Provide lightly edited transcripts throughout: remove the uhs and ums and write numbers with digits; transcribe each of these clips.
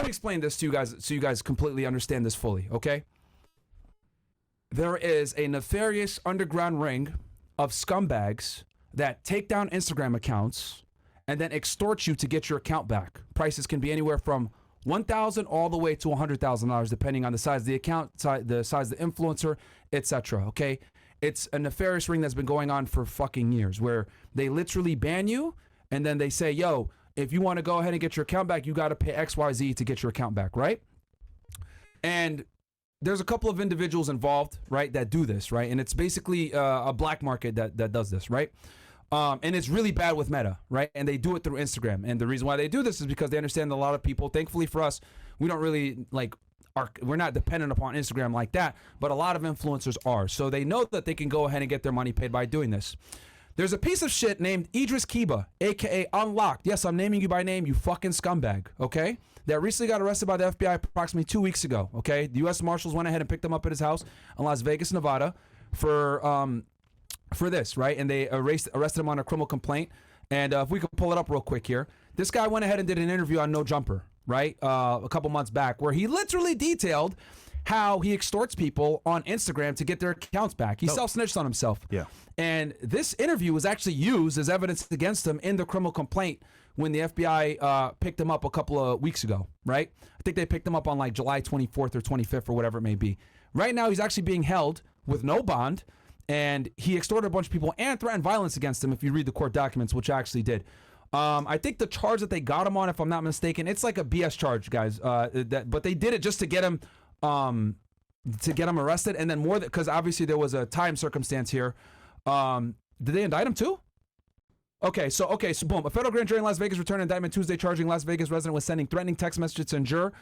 me explain this to you guys so you guys completely understand this fully, okay? There is a nefarious underground ring of scumbags that take down Instagram accounts and then extort you to get your account back. Prices can be anywhere from $1,000 all the way to $100,000 depending on the size of the account, the size of the influencer, etc. Okay, it's a nefarious ring that's been going on for fucking years, where they literally ban you and then they say, "Yo, if you want to go ahead and get your account back, you got to pay XYZ to get your account back," right? And there's a couple of individuals involved, right, that do this, right? And it's basically a black market that does this, right? And it's really bad with Meta, right? And they do it through Instagram. And the reason why they do this is because they understand that a lot of people, thankfully for us, we don't really we're not dependent upon Instagram like that, but a lot of influencers are. So they know that they can go ahead and get their money paid by doing this. There's a piece of shit named Idris Kiba, aka Unlocked. Yes, I'm naming you by name, you fucking scumbag, okay? That recently got arrested by the FBI approximately 2 weeks ago, okay? The U.S. Marshals went ahead and picked him up at his house in Las Vegas, Nevada for this, right? And they arrested him on a criminal complaint. And if we could pull it up real quick here. This guy went ahead and did an interview on No Jumper, right? A couple months back, where he literally detailed how he extorts people on Instagram to get their accounts back. He self-snitched on himself. Yeah. And this interview was actually used as evidence against him in the criminal complaint when the FBI picked him up a couple of weeks ago, right? I think they picked him up on like July 24th or 25th or whatever it may be. Right now, he's actually being held with no bond, and he extorted a bunch of people and threatened violence against them if you read the court documents, which I actually did. I think the charge that they got him on, if I'm not mistaken, it's like a BS charge, guys. But they did it just to get him arrested, and then more because obviously there was a time circumstance here. Did they indict him too? Okay, so boom. A federal grand jury in Las Vegas returned an indictment Tuesday charging Las Vegas resident with sending threatening text messages to injure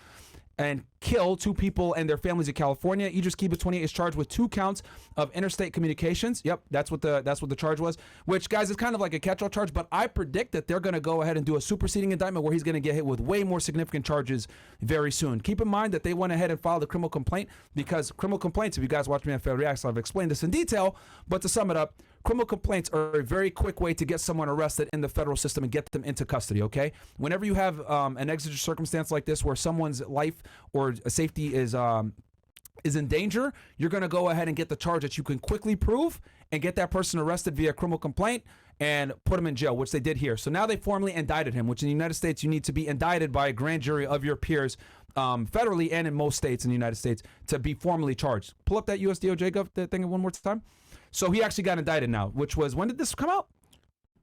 and kill two people and their families in California. Idris Kiba, 28, is charged with 2 counts of interstate communications. Yep, that's what the charge was. Which, guys, is kind of like a catch-all charge, but I predict that they're going to go ahead and do a superseding indictment where he's going to get hit with way more significant charges very soon. Keep in mind that they went ahead and filed a criminal complaint because criminal complaints, if you guys watch me on Fair Reacts, I've explained this in detail, but to sum it up, criminal complaints are a very quick way to get someone arrested in the federal system and get them into custody, okay? Whenever you have an exigent circumstance like this where someone's life or safety is in danger, you're going to go ahead and get the charge that you can quickly prove and get that person arrested via criminal complaint and put him in jail, which they did here. So now they formally indicted him, which in the United States, you need to be indicted by a grand jury of your peers federally and in most states in the United States to be formally charged. Pull up that US DOJ gov thing one more time. So he actually got indicted now, which was, when did this come out?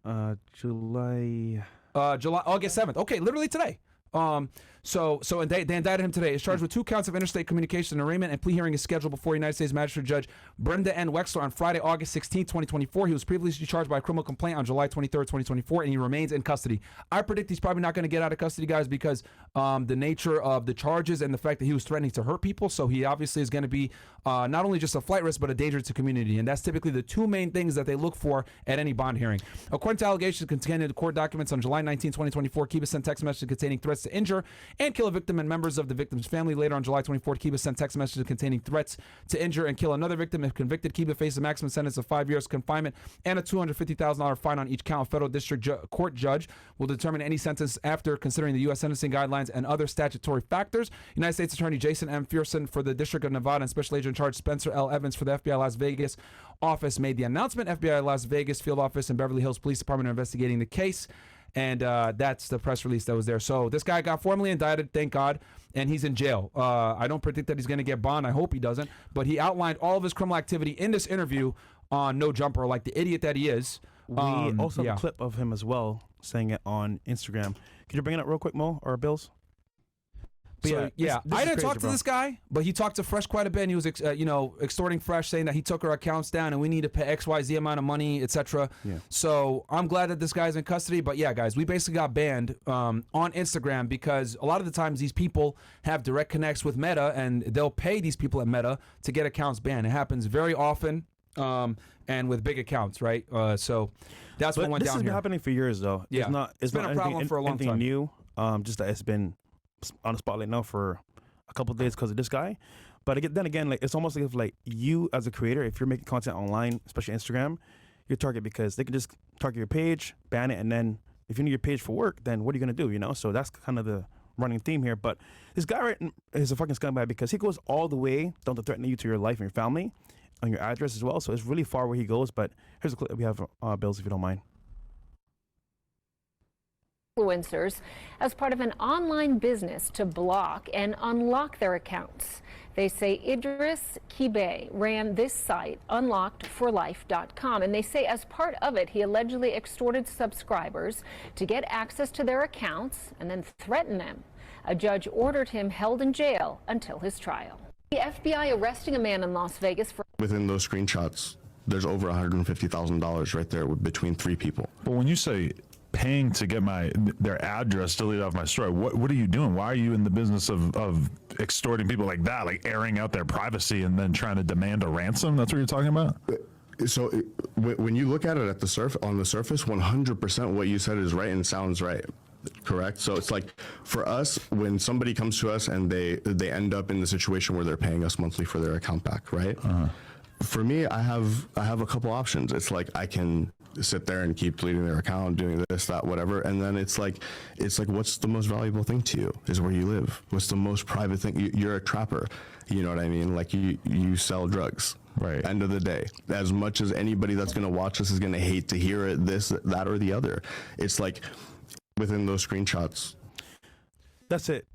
August 7th. Okay, literally today. So they indicted him today. He's charged with 2 counts of interstate communication and arraignment, and plea hearing is scheduled before United States Magistrate Judge Brenda N. Wexler on Friday, August 16, 2024. He was previously charged by a criminal complaint on July 23rd, 2024, and he remains in custody. I predict he's probably not going to get out of custody, guys, because the nature of the charges and the fact that he was threatening to hurt people. So he obviously is going to be not only just a flight risk, but a danger to the community. And that's typically the 2 main things that they look for at any bond hearing. According to allegations contained in the court documents on July 19, 2024, Kiba sent text messages containing threats to injure and kill a victim and members of the victim's family. Later on July 24th, Kiba sent text messages containing threats to injure and kill another victim. If convicted, Kiba faces a maximum sentence of 5 years confinement and a $250,000 fine on each count. A federal district court judge will determine any sentence after considering the U.S. sentencing guidelines and other statutory factors. United States Attorney Jason M. Fearson for the District of Nevada and Special Agent in Charge Spencer L. Evans for the FBI Las Vegas office made the announcement. FBI Las Vegas field office and Beverly Hills Police Department are investigating the case. And that's the press release that was there. So this guy got formally indicted, thank God, and he's in jail. I don't predict that he's going to get bond. I hope he doesn't. But he outlined all of his criminal activity in this interview on No Jumper, like the idiot that he is. We also have a clip of him as well saying it on Instagram. Could you bring it up real quick, Mo, or Bills? So, I didn't talk to this guy, but he talked to Fresh quite a bit, and he was, extorting Fresh, saying that he took our accounts down and we need to pay XYZ amount of money, etc. Yeah. So I'm glad that this guy's in custody. But yeah, guys, we basically got banned on Instagram because a lot of the times these people have direct connects with Meta, and they'll pay these people at Meta to get accounts banned. It happens very often. And with big accounts, right? So that's what went down here. This has been happening for years, though. Yeah, it's been a problem for a long time. New, just that it's been on the spotlight now for a couple of days because of this guy. But then again, like it's almost like if like you as a creator, if you're making content online, especially Instagram, you're target because they can just target your page, ban it, and then if you need your page for work, then what are you gonna do? So that's kind of the running theme here, but this guy right is a fucking scumbag because he goes all the way down to threatening you to your life and your family, on your address as well. So it's really far where he goes. But here's a clip that we have, Bills, if you don't mind. Influencers as part of an online business to block and unlock their accounts. They say Idris Kibe ran this site, unlockedforlife.com, and they say as part of it, he allegedly extorted subscribers to get access to their accounts and then threatened them. A judge ordered him held in jail until his trial. The FBI arresting a man in Las Vegas for... Within those screenshots, there's over $150,000 right there between 3 people. But when you say paying to get their address deleted off my story, what are you doing? Why are you in the business of extorting people like that, like airing out their privacy and then trying to demand a ransom? That's what you're talking about? So when you look at it on the surface, 100% what you said is right and sounds right. Correct. So it's like for us, when somebody comes to us and they end up in the situation where they're paying us monthly for their account back, right? For me, I have a couple options. It's like I can sit there and keep deleting their account, doing this, that, whatever, and then it's like what's the most valuable thing to you is where you live. What's the most private thing? You're a trapper. You know what I mean? Like you sell drugs. Right. End of the day, as much as anybody that's going to watch this is going to hate to hear it, this, that, or the other, it's like within those screenshots. That's it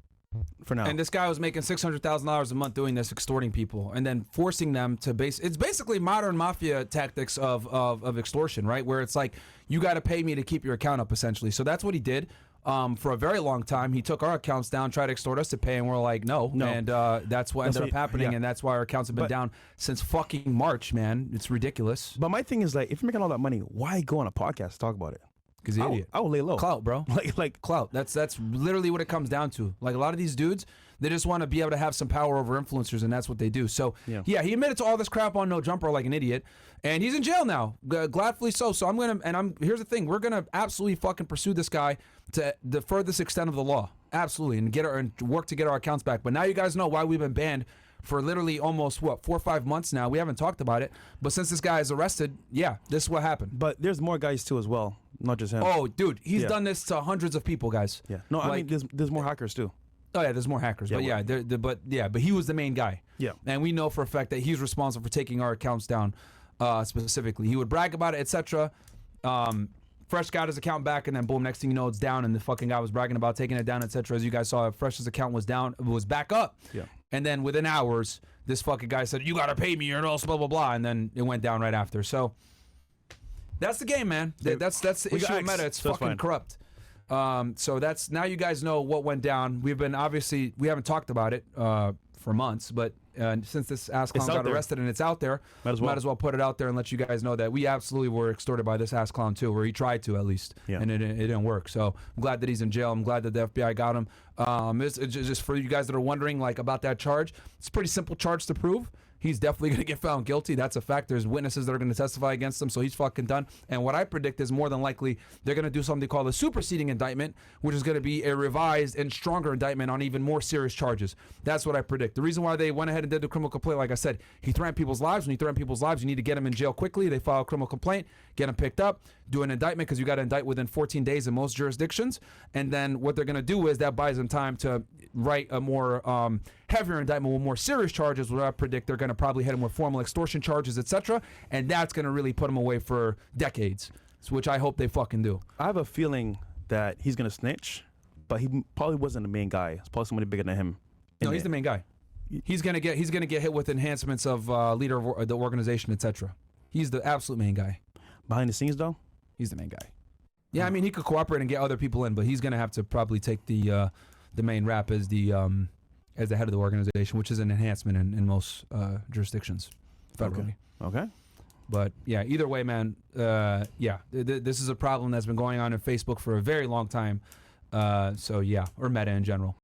for now. And this guy was making $600,000 a month doing this, extorting people, and then forcing them to it's basically modern mafia tactics of extortion, right? Where it's like, you got to pay me to keep your account up, essentially. So that's what he did. For a very long time, he took our accounts down, tried to extort us to pay, and we're like, no. And that's what ended up happening, and that's why our accounts have been down since fucking March, man. It's ridiculous. But my thing is, like, if you're making all that money, why go on a podcast to talk about it? Because the idiot. I will lay low. Clout, bro. Like clout. That's literally what it comes down to. Like, a lot of these dudes, they just want to be able to have some power over influencers, and that's what they do. So, yeah, he admitted to all this crap on No Jumper like an idiot, and he's in jail now, gladfully so. So here's the thing, we're gonna absolutely fucking pursue this guy to the furthest extent of the law, absolutely, and work to get our accounts back. But now you guys know why we've been banned for literally almost 4 or 5 months now. We haven't talked about it, but since this guy is arrested, this is what happened. But there's more guys too as well, not just him. Oh, dude, he's done this to hundreds of people, guys. Yeah, no, I mean there's more hackers too. Oh yeah, there's more hackers, but but he was the main guy. Yeah, and we know for a fact that he's responsible for taking our accounts down, specifically. He would brag about it, etc. Fresh got his account back, and then boom, next thing you know, it's down, and the fucking guy was bragging about taking it down, etc. As you guys saw, Fresh's account was down, it was back up. Yeah, and then within hours, this fucking guy said, "You gotta pay me, or else blah blah blah," and then it went down right after. So that's the game, man. That's the issue with Meta. It's fucking corrupt. So that's, now you guys know what went down. We haven't talked about it for months, but since this ass clown got arrested and it's out there, might as well put it out there and let you guys know that we absolutely were extorted by this ass clown too, or he tried to at least, and it didn't work. So I'm glad that he's in jail. I'm glad that the FBI got him. It's just for you guys that are wondering like about that charge, it's a pretty simple charge to prove. He's definitely going to get found guilty. That's a fact. There's witnesses that are going to testify against him, so he's fucking done. And what I predict is more than likely they're going to do something called a superseding indictment, which is going to be a revised and stronger indictment on even more serious charges. That's what I predict. The reason why they went ahead and did the criminal complaint, like I said, he threatened people's lives. When you threaten people's lives, you need to get them in jail quickly. They file a criminal complaint, get them picked up, do an indictment, because you got to indict within 14 days in most jurisdictions. And then what they're going to do is that buys them time to write a more heavier indictment with more serious charges, where I predict they're going to probably hit him with formal extortion charges, etc. And that's going to really put him away for decades, which I hope they fucking do. I have a feeling that he's going to snitch, but he probably wasn't the main guy. It's probably somebody bigger than him. No, he's the main guy. He's gonna get hit with enhancements of leader of the organization, etc. He's the absolute main guy. Behind the scenes, though, he's the main guy. Yeah, I mean, he could cooperate and get other people in, but he's gonna have to probably take the main rap as the head of the organization, which is an enhancement in most jurisdictions federally. Okay. But yeah, either way, man. This is a problem that's been going on in Facebook for a very long time. Or Meta in general.